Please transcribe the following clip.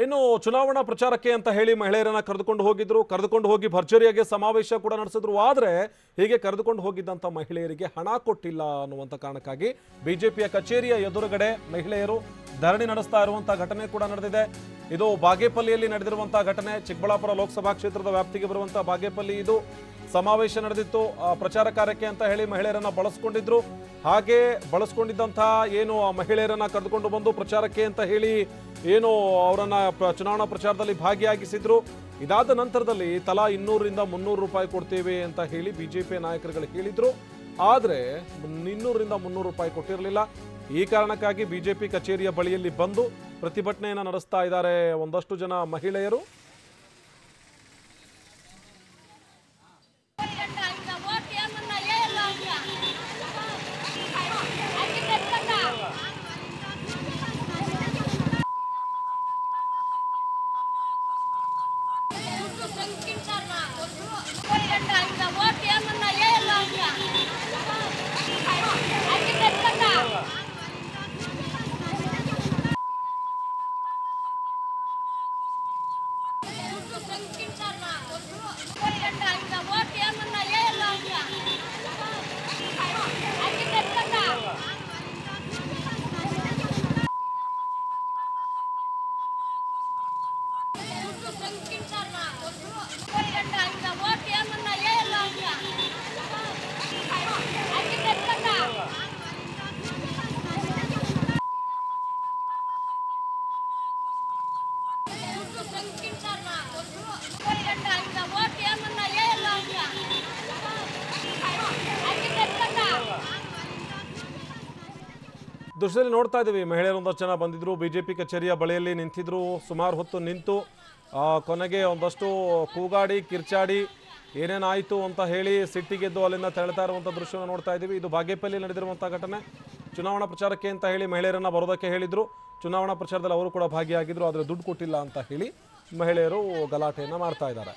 ಇನ್ನು ಚುನಾವಣಾ ಪ್ರಚಾರಕ್ಕೆ ಅಂತ ಹೇಳಿ ಮಹಿಳೆಯರನ್ನ ಕರೆದುಕೊಂಡು ಹೋಗಿ ಭರ್ಜರಿಯಾಗಿ ಸಮಾವೇಶ ಕೂಡ ನಡೆಸಿದ್ರು. ಆದರೆ ಹೀಗೆ ಕರೆದುಕೊಂಡು ಹೋಗಿದ್ದಂತ ಮಹಿಳೆಯರಿಗೆ ಹಣ ಕೊಟ್ಟಿಲ್ಲ ಅನ್ನುವಂತ ಕಾರಣಕ್ಕಾಗಿ ಬಿಜೆಪಿಯ ಕಚೇರಿಯ ಎದುರುಗಡೆ ಮಹಿಳೆಯರು ಧರಣಿ ನಡೆಸ್ತಾ ಇರುವಂತಹ ಘಟನೆ ಕೂಡ ನಡೆದಿದೆ. ಇದು ಬಾಗೇಪಲ್ಲಿಯಲ್ಲಿ ನಡೆದಿರುವಂತಹ ಘಟನೆ. ಚಿಕ್ಕಬಳ್ಳಾಪುರ ಲೋಕಸಭಾ ಕ್ಷೇತ್ರದ ವ್ಯಾಪ್ತಿಗೆ ಬರುವಂತಹ ಬಾಗೇಪಲ್ಲಿ ಇದು ಸಮಾವೇಶ ನಡೆದಿತ್ತು. ಪ್ರಚಾರ ಕಾರ್ಯಕ್ಕೆ ಅಂತ ಹೇಳಿ ಮಹಿಳೆಯರನ್ನ ಬಳಸ್ಕೊಂಡಿದ್ರು. ಹಾಗೆ ಬಳಸ್ಕೊಂಡಿದ್ದಂತಹ ಏನು ಮಹಿಳೆಯರನ್ನ ಕರೆದುಕೊಂಡು ಬಂದು ಪ್ರಚಾರಕ್ಕೆ ಅಂತ ಹೇಳಿ ಏನು ಅವರನ್ನ ಚುನಾವಣಾ ಪ್ರಚಾರದಲ್ಲಿ ಭಾಗಿಯಾಗಿಸಿದ್ರು. ಇದಾದ ನಂತರದಲ್ಲಿ ತಲಾ 200 ರಿಂದ 300 ರೂಪಾಯಿ ಕೊಡ್ತೇವೆ ಅಂತ ಹೇಳಿ ಬಿಜೆಪಿ ನಾಯಕರುಗಳು ಹೇಳಿದ್ರು. ಆದರೆ 200 ರಿಂದ 300 ರೂಪಾಯಿ ಕೊಟ್ಟಿರಲಿಲ್ಲ. ಈ ಕಾರಣಕ್ಕಾಗಿ ಬಿಜೆಪಿ ಕಚೇರಿಯ ಬಳಿಯಲ್ಲಿ ಬಂದು ಪ್ರತಿಭಟನೆಯನ್ನು ನಡೆಸ್ತಾ ಇದ್ದಾರೆ ಒಂದಷ್ಟು ಜನ ಮಹಿಳೆಯರು. ದೃಶ್ಯದಲ್ಲಿ ನೋಡ್ತಾ ಇದ್ದೀವಿ ಮಹಿಳೆಯರು ಒಂದಷ್ಟು ಜನ ಬಂದಿದ್ರು. ಬಿಜೆಪಿ ಕಚೇರಿಯ ಬಳಿಯಲ್ಲಿ ನಿಂತಿದ್ರು. ಸುಮಾರು ಹೊತ್ತು ನಿಂತು ಕೊನೆಗೆ ಒಂದಷ್ಟು ಕೂಗಾಡಿ ಕಿರ್ಚಾಡಿ ಏನೇನಾಯಿತು ಅಂತ ಹೇಳಿ ಸಿಟ್ಟಿಗೆದ್ದು ಅಲ್ಲಿಂದ ತೆರಳ್ತಾ ಇರುವಂಥ ದೃಶ್ಯವನ್ನು ನೋಡ್ತಾ ಇದ್ದೀವಿ. ಇದು ಬಾಗೇಪಲ್ಲಿ ನಡೆದಿರುವಂಥ ಘಟನೆ. ಚುನಾವಣಾ ಪ್ರಚಾರಕ್ಕೆ ಅಂತ ಹೇಳಿ ಮಹಿಳೆಯರನ್ನ ಬರೋದಕ್ಕೆ ಹೇಳಿದ್ರು. ಚುನಾವಣಾ ಪ್ರಚಾರದಲ್ಲಿ ಅವರು ಕೂಡ ಭಾಗಿಯಾಗಿದ್ರು. ಆದರೆ ದುಡ್ಡು ಕೊಟ್ಟಿಲ್ಲ ಅಂತ ಹೇಳಿ ಮಹಿಳೆಯರು ಗಲಾಟೆಯನ್ನು ಮಾಡ್ತಾ ಇದ್ದಾರೆ.